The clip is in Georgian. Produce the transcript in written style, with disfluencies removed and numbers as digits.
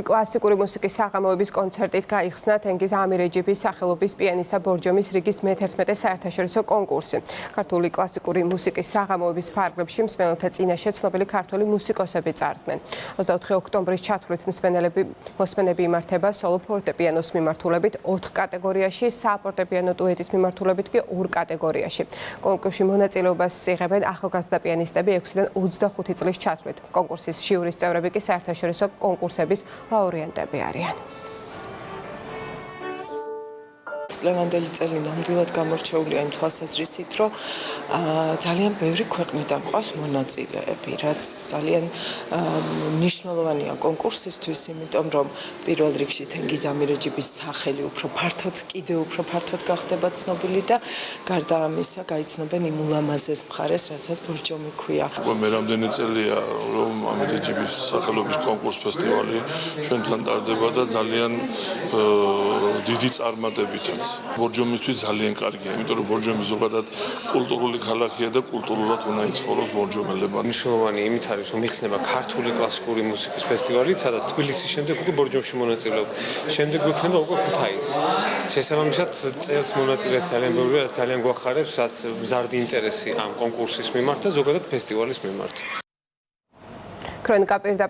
კლასიკური მუსიკის საღამოების კონცერტით გაიხსნა თენგიზ ამირეჯიბის სახელობის პიანისტთა ბორჯომის რიგის მე-11 საერთაშორისო კონკურსი. ქართული კლასიკური მუსიკის საღამოების ფარგლებში მსმენელთა წინაშე ცნობილი ქართული მუსიკოსები წარდგნენ. 24 ოქტომბრის ჩათვლით მოსმენები იმართება სოლო ფორტეპიანოს მიმართულებით 4 კატეგორიაში, საფორტეპიანო დუეტის მიმართულებით კი 2 კატეგორიაში. კონკურსში მონაწილეობას იღებენ ახალგაზრდა პიანისტები 6-დან 25 წლის ჩათვლით. კონკურსის ჟიურის წევრები კი საერთაშორისო კონკურსების ლაურიანტები არიან. ლევანდელი წელი ნამდვილად გამორჩეულია იმ თვალსაზრისით, რომ ძალიან ბევრი ქვეყნიდან ყავს მონაწილეები, რაც ძალიან მნიშვნელოვანია კონკურსისთვის, იმიტომ რომ პირველ რიგში თენგიზ ამირეჯიბის სახელი კიდევ უფრო ფართოდ გახდება ცნობილი და გარდა ამისა გაიცნობენ იმ ულამაზეს მხარეს, რასაც ბორჯომი ქვია. მე რამდენი წელია რომ ამირეჯიბის სახელობის კონკურს ფესტივალი ჩვენთან ტარდება და ძალიან დიდი წარმატებითაც. ბორჯომისთვის ძალიან კარგია, იმიტომ რომ ბორჯომი ზოგადად კულტურული ქალაქია და კულტურულად უნდა იცხოვროს ბორჯომელებმა. მნიშვნელოვანი იმით არის, რომ იხსნება ქართული კლასიკური მუსიკის ფესტივალი, სადაც თბილისის შემდეგ უკვე ბორჯომში მონაწილეობთ. შემდეგ გვექნება უკვე ქუთაისი. შესაბამისად, წელს მონაწილეებს ძალიან ბევრი, რაც ძალიან გვახარებს, რაც მზარდი ინტერესი ამ კონკურსის მიმართ და ზოგადად ფესტივალის მიმართ. ქრონიკა პირდაპირ